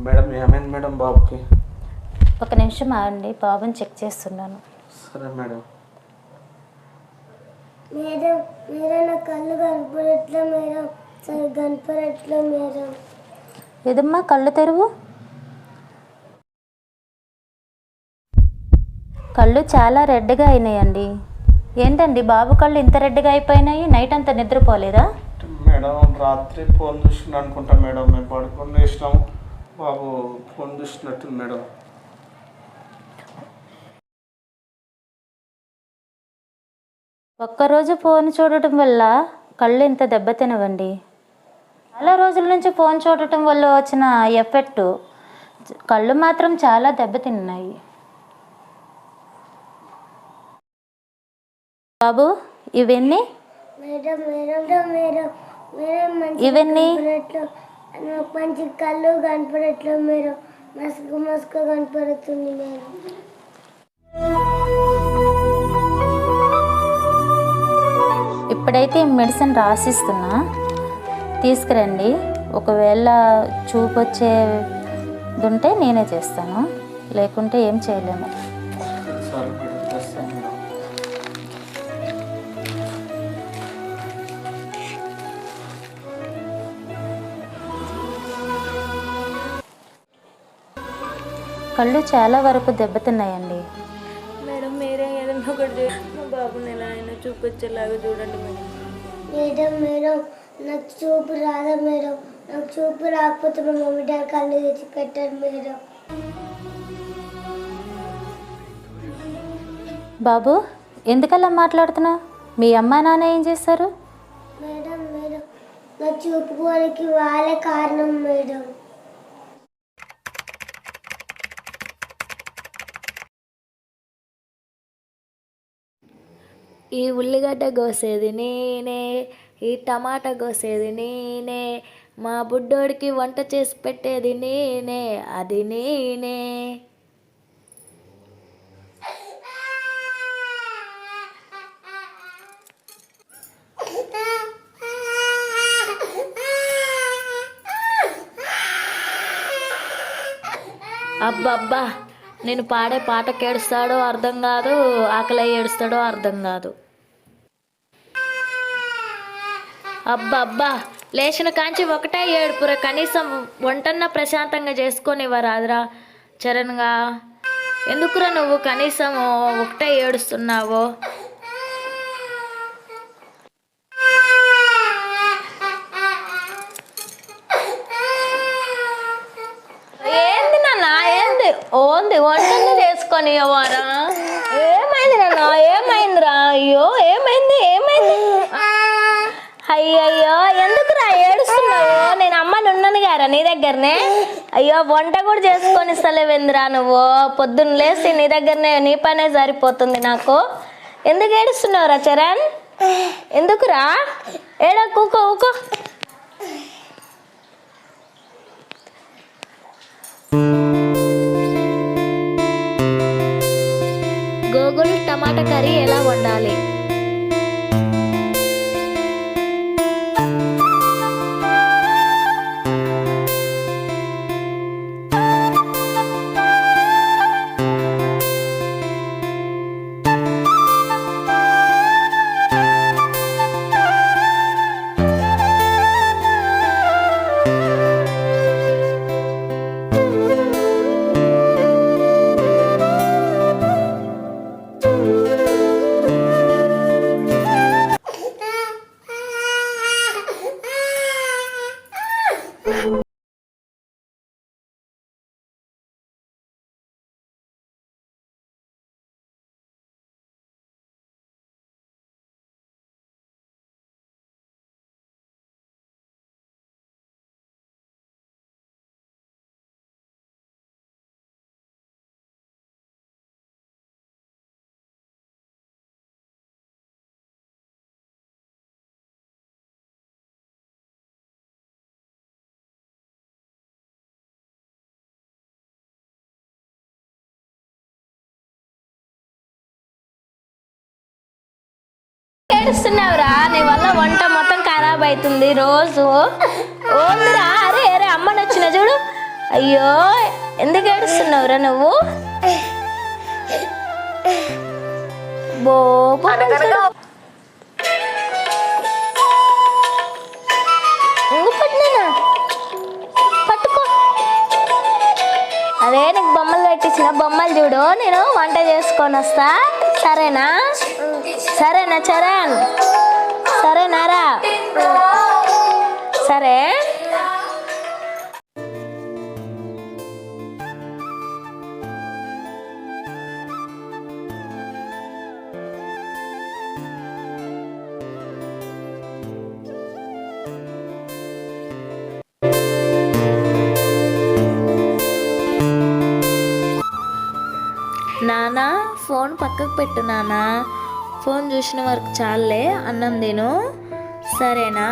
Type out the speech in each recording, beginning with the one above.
Madam ఏమైంది madam బాబుకి? ఒక నిమిషం ఆగండి, బాబుని చెక్ చేస్తున్నాను. సరే మేడం. మేడం మేడం నా కళ్ళు కనపడట్లే మేడం, సరే కనపడట్లే మేడం. ఏదమ్మా కళ్ళు తెరువు. కళ్ళు చాలా రెడ్గా అయినాయండి. ఏంటండి బాబు కళ్ళు ఇంత రెడ్గా అయిపోయినాయి? నైట్ అంతా నిద్రపోలేదా? మేడం రాత్రి ఫోన్ చూసిన అనుకుంటా మేడం, మేము పడుకొని వేసినాము, బాబు ఫోన్ చూసినట్టుంది మేడం. ఒక్కరోజు ఫోన్ చూడటం వల్ల కళ్ళు ఇంత దెబ్బతినవండి. చాలా రోజుల నుంచి ఫోన్ చూడటం వల్ల వచ్చిన ఎఫెక్ట్ కళ్ళు మాత్రం చాలా దెబ్బతిన్నాయి. బాబు ఇవన్నీ మేడం మేడం మేడం మేడం ఇవన్నీ మంచి కళ్ళు కనపడట్లే మేడం, మసక మసక కనపడుతుంది మేడం. ఇప్పుడైతే మెడిసిన్ రాసిస్తున్నా, తీసుకురండి. ఒకవేళ చూపు వచ్చేది ఉంటే నేనే చేస్తాను, లేకుంటే ఏం చేయలేము. సరే మేడం, చేస్తాను మేడం. కళ్ళు చాలా వరకు దెబ్బతిన్నాయండి. మేడం మీరే ఏదైనా ఒకటి చేసి మా బాబుని ఎలా అయినా చూపించేలాగా చూడండి మేడం. మేడం మేడం నాకు చూపు రాదా మేడం, నాకు చూపు రాకపోతే మా మమ్మీ డాడీ కళ్ళు తెచ్చి పెట్టారు మేడం. బాబు ఎందుకలా మాట్లాడుతున్నావు? మీ అమ్మా నాన్న ఏం చేస్తారు? మేడం మేడం నా చూపు పోనికి వాళ్ళే కారణం మేడం. ఈ ఉల్లిగడ్డ కోసేది నేనే, ఈ టమాటా కోసేది నేనే, మా బుడ్డోడికి వంట చేసి పెట్టేది నేనే, అది నేనే. అబ్బబ్బా, నేను పాడే పాటకి ఏడుస్తాడో అర్థం కాదు, ఆకలి ఏడుస్తాడో అర్థం కాదు. అబ్బబ్బా, లేచిన కాంచి ఒకటే ఏడుపురా, కనీసం వంటన్న ప్రశాంతంగా చేసుకొనివ్వరాదురా చరణ్గా. ఎందుకురా నువ్వు కనీసం ఒకటే ఏడుస్తున్నావు? ఏంది నాన్న, ఏంది ఓంది వంటలు చేసుకొని వారా? ఏమైంది నాన్న, ఏమైందిరా? అయ్యో ఏమైంది, ఏమైంది? అయ్యయ్యో ఎందుకురా ఏడుస్తున్నావు? నేను అమ్మని ఉన్నాను గారా నీ దగ్గరనే. అయ్యో వంట కూడా చేసుకొని ఇస్తలేవేందిరా నువ్వు? పొద్దున్న లేసి నీ దగ్గరనే, నీ పనే సరిపోతుంది నాకు. ఎందుకు ఏడుస్తున్నావురా చరణ్? ఎందుకురా? ఊకో ఊకో. గోగుల్ టమాటా కర్రీ ఎలా వండాలి? ఏడుస్తున్నావురా? నీ వల్ల వంట మొత్తం ఖరాబ్ అవుతుంది రోజు. ఓందిరా, అరే అరే అమ్మని వచ్చిన చూడు. అయ్యో ఎందుకు ఏడుస్తున్నావురా నువ్వు? పట్టుకో. అదే నీకు బొమ్మలు పెట్టించిన బొమ్మలు చూడు, నేను వంట చేసుకొని వస్తా. సరేనా? సరేనా చరణ్? సరేనారా? సరే. నానా ఫోన్ పక్కకు పెట్టు నానా, ఫోన్ చూసిన వరకు చాలే, అన్నం తిను. సరేనా?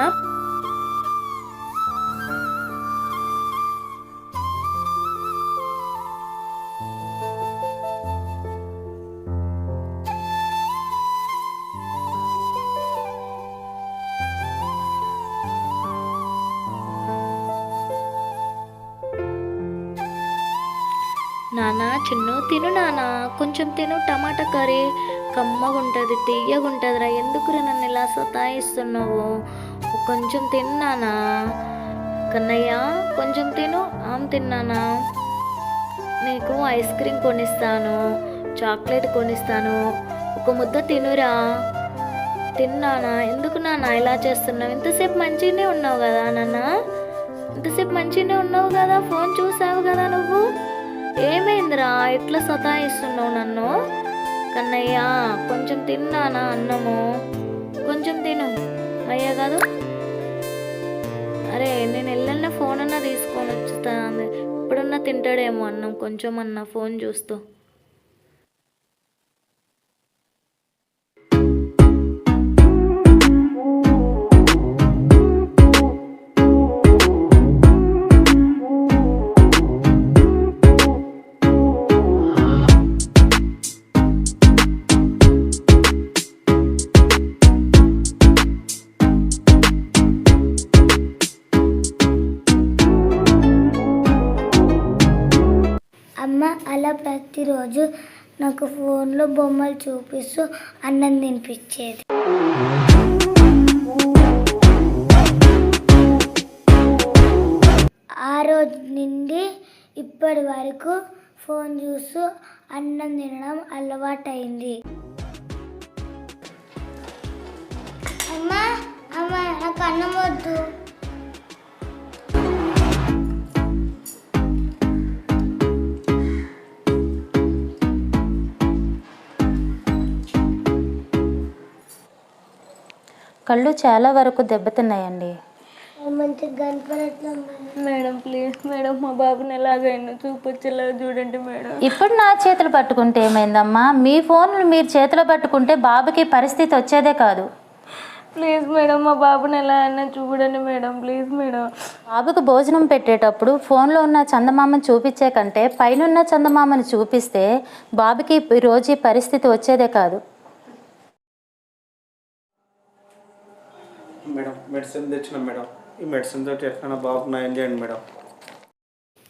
నానా చిన్ను తిను నానా, కొంచెం తిను. టమాటా కర్రీ కమ్మగుంటుంది, తీయగుంటుందిరా. ఎందుకురా నన్ను ఇలా సతాయిస్తున్నావు? కొంచెం తిన్నానా? కన్నయ్య కొంచెం తిను. తిన్నానా? నీకు ఐస్ క్రీమ్ కొనిస్తాను, చాక్లెట్ కొనిస్తాను, ఒక ముద్ద తినురా. తిన్నానా? ఎందుకు నాన్న ఇలా చేస్తున్నావు? ఇంతసేపు మంచిగానే ఉన్నావు కదా నాన్న, ఇంతసేపు మంచిగానే ఉన్నావు కదా, ఫోన్ చూసావు కదా నువ్వు. ఏమైందిరా ఎట్లా సతాయిస్తున్నావు నన్ను? కన్నయ్య కొంచెం తిన్నానా అన్నము? కొంచెం తిను అయ్యా కాదు. అరే నేను వెళ్ళిన ఫోన్ అన్నా తీసుకొని వచ్చుతా, ఇప్పుడన్నా తింటాడేమో అన్నం కొంచెం అన్నా ఫోన్ చూస్తూ. అమ్మ అలా ప్రతిరోజు నాకు ఫోన్లో బొమ్మలు చూపిస్తూ అన్నం తినిపించేది. ఆ రోజు నుండి ఇప్పటి వరకు ఫోన్ చూస్తూ అన్నం తినడం అలవాటైంది. అమ్మ అమ్మ నాకు అన్నం వద్దు. కళ్ళు చాలా వరకు దెబ్బతిన్నాయండి. మేడం ప్లీజ్ మేడం, మా బాబుని ఎలాగైనా చూపొచ్చేలా చూడండి మేడం. ఇప్పుడు నా చేతులు పట్టుకుంటే ఏమైందమ్మా? మీ ఫోన్లు మీరు చేతిలో పట్టుకుంటే బాబుకి పరిస్థితి వచ్చేదే కాదు. ప్లీజ్ మేడం మా బాబుని ఎలా అయినా చూడండి మేడం, ప్లీజ్ మేడం. బాబుకు భోజనం పెట్టేటప్పుడు ఫోన్లో ఉన్న చందమామని చూపించే కంటే పైన చందమామని చూపిస్తే బాబుకి రోజు పరిస్థితి వచ్చేదే కాదు. మేడం మెడిసిన్ తెచ్చిన మేడం, ఈ మెడిసిన్ తోటి ఎట్లా బాబు నయం చేయండి మేడం.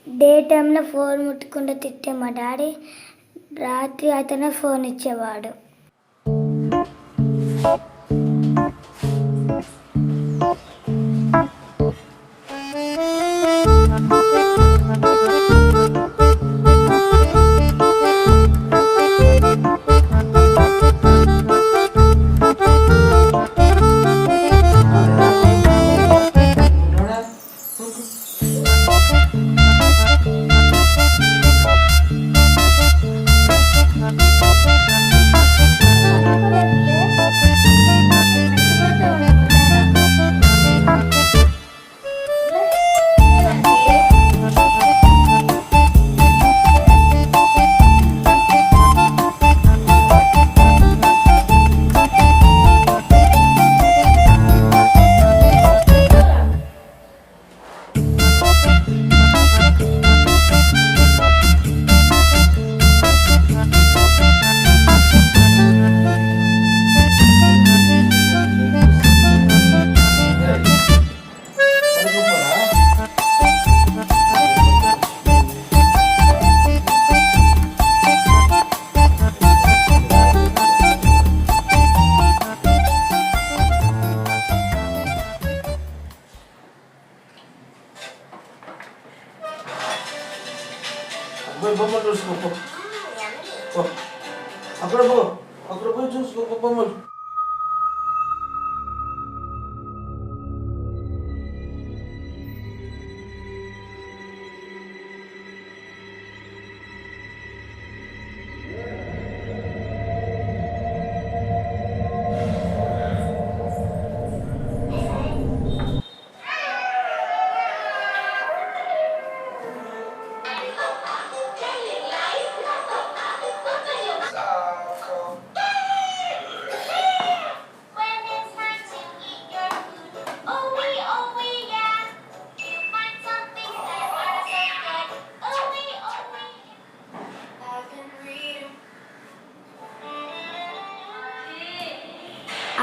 డే టైంలో ఫోన్ ముట్టుకుంటే తిట్టే మా డాడీ రాత్రి అతనే ఫోన్ ఇచ్చేవాడు.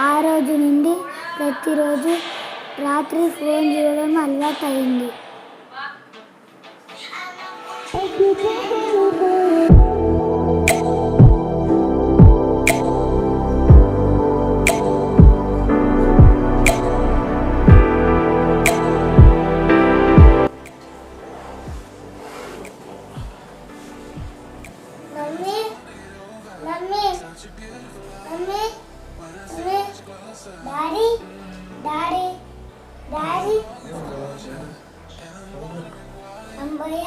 ఆ రోజు నుండి ప్రతిరోజు రాత్రి ఫోన్ చూడడం అలవాటు అయింది. Mummy mummy mummy mummy daddy daddy daddy అమ్మయ్య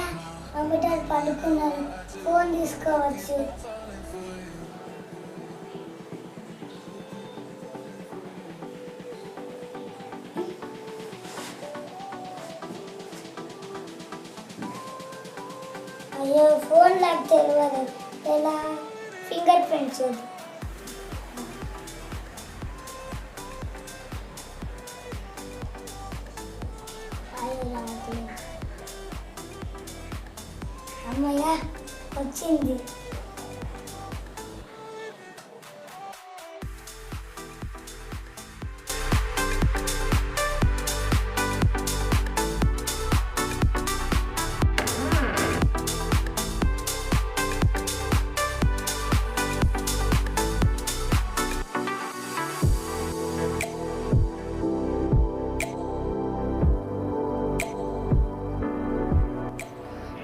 మమ్మీ డాడీ పడుకున్నారు. ఫోన్ తీసుకోవచ్చు. అయ్యో ఫోన్ నాకు తెలియదు. ఎలా ఫింగర్ ప్రింట్స్ అమ్మయ్య వచ్చింది.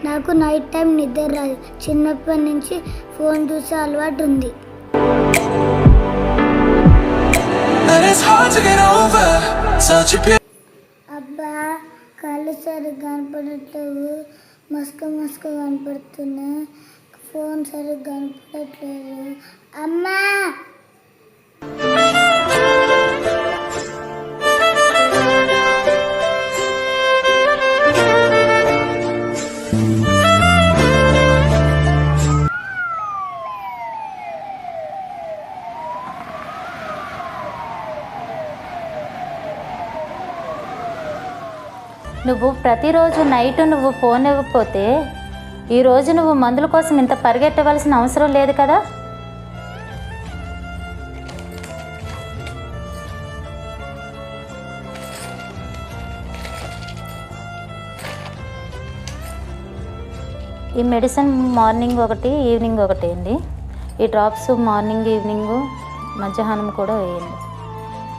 నాకు నైట్ టైం నిద్ర రాదు. చిన్నప్పటి నుంచి ఫోన్ చూసే అలవాటు ఉంది. అబ్బా కళ్ళు సరిగ్గా కనపడట్లేవు, మస్క కనపడుతున్నాయి. ఫోన్ సరిగ్గా కనపడట్లేదు. అమ్మా నువ్వు ప్రతిరోజు నైట్ నువ్వు ఫోన్ ఇవ్వకపోతే ఈరోజు నువ్వు మందుల కోసం ఇంత పరిగెట్టవలసిన అవసరం లేదు కదా. ఈ మెడిసిన్ మార్నింగ్ ఒకటి ఈవినింగ్ ఒకటి వేయండి. ఈ డ్రాప్స్ మార్నింగ్ ఈవినింగ్ మధ్యాహ్నం కూడా వేయండి.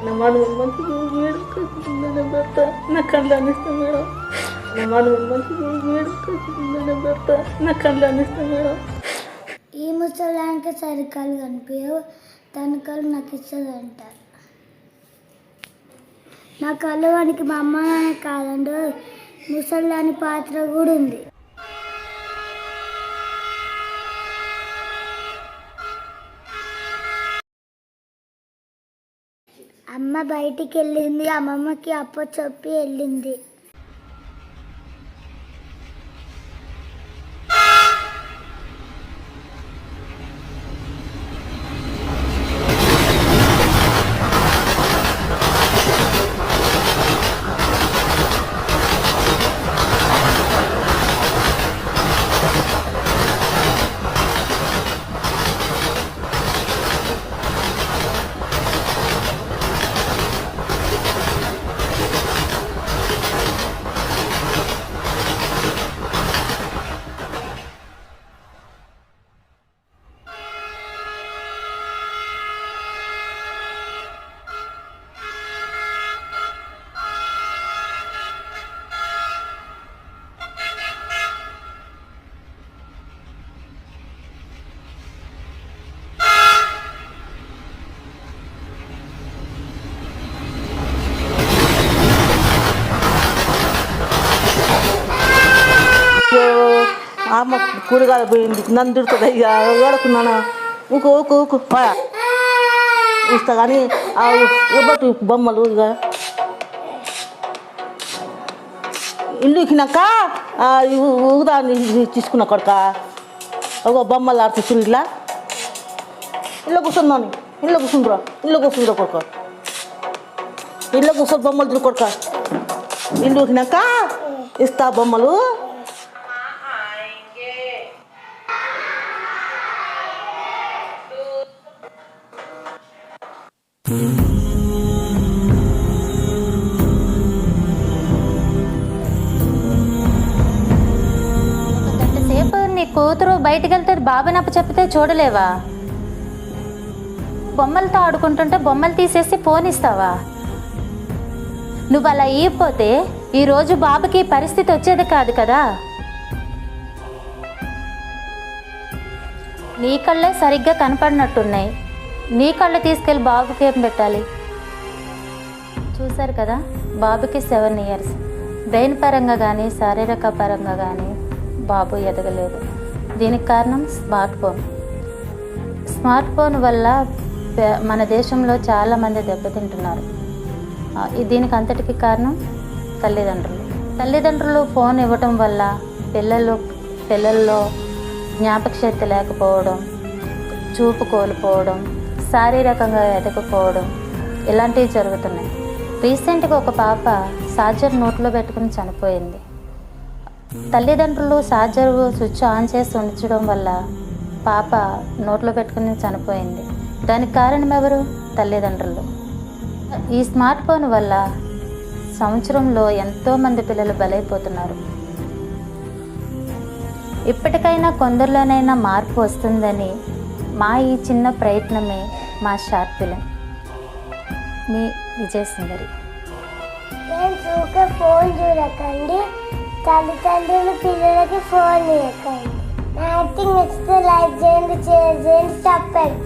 నా మనవడు మంచిగా వేడుకొచ్చిందనే భర్త నా కళ్ళు అనిస్తాను మేడం. నా మనవడు మంచిగా వేడుకొచ్చిందనే భర్త నా కళ్ళు అనిస్తాను మేడం. ఈ ముసలానికి సరికాలు కనిపించవు, తన కళ్ళు నాకు ఇస్తుంది అంటారు. నా కళ్ళు వానికి మా అమ్మ నాన్న కాదండి, ముసలాని పాత్ర కూడా ఉంది. అమ్మ బయటికి వెళ్ళింది. అమ్మమ్మకి అప్ప చెప్పి వెళ్ళింది. అమ్మ కూరగాయల పోయింది, నన్ను తిడుతుంది. ఇక ఏడుకున్నాను. ఊకు ఊకు ఊకు ఇస్తా కానీ ఇవ్వట్టు బొమ్మలు. ఇక ఇల్లు ఎక్కినాక ఊదాన్ని తీసుకున్నా కొడక. ఒక బొమ్మలు ఆడుతూ ఇట్లా ఇల్లు కూర్చుందాని. ఇల్లు కూర్చుండ్రా, ఇల్లు కూర్చుండ్రా కొడక. ఇల్లు కూర్చొని బొమ్మలు తిరుగు కొడక. ఇల్లు ఎక్కినాక ఇస్తా బొమ్మలు. Mm-hmm. కూతురు బయటికి వెళ్తే బాబాని అప్ప చెప్తే చూడలేవా? బొమ్మలతో ఆడుకుంటుంటే బొమ్మలు తీసేసి ఫోన్ ఇస్తావా? నువ్వు అలా ఇవ్వకపోతే ఈరోజు బాబుకి పరిస్థితి వచ్చేది కాదు కదా. నీ కళ్ళే సరిగ్గా కనపడినట్టున్నాయి, నీ కళ్ళు తీసుకెళ్ళి బాబుకి ఏం పెట్టాలి? చూశారు కదా, బాబుకి 7 years. బ్రెయిన్ పరంగా కానీ శారీరక పరంగా కానీ బాబు ఎదగలేదు. దీనికి కారణం స్మార్ట్ ఫోన్ వల్ల మన దేశంలో చాలామంది దెబ్బతింటున్నారు. దీనికి అంతటికి కారణం తల్లిదండ్రులు ఫోన్ ఇవ్వటం వల్ల పిల్లల్లో జ్ఞాపక శక్తి లేకపోవడం, చూపు కోల్పోవడం, శారీరకంగా ఎదగకపోవడం ఇలాంటివి జరుగుతున్నాయి. రీసెంట్గా ఒక పాప ఛార్జర్ నోట్లో పెట్టుకుని చనిపోయింది. తల్లిదండ్రులు ఛార్జర్ స్విచ్ ఆన్ చేసి ఉంచడం వల్ల పాప నోట్లో పెట్టుకుని చనిపోయింది. దానికి కారణం ఎవరు? తల్లిదండ్రులు. ఈ స్మార్ట్ ఫోన్ వల్ల సంవత్సరంలో ఎంతోమంది పిల్లలు బలైపోతున్నారు. ఇప్పటికైనా కొందరిలోనైనా మార్పు వస్తుందని మా ఈ చిన్న ప్రయత్నమే మా షార్ట్ ఫిలిం. మీ విజయసుందరి. ఫోన్ చూడకండి, తల్లిదండ్రులు పిల్లలకి ఫోన్ ఇవ్వకండి. నా యాక్టింగ్ నచ్చితే లైక్ చేయండి, షేర్ చేయండి, సబ్స్క్రైబ్.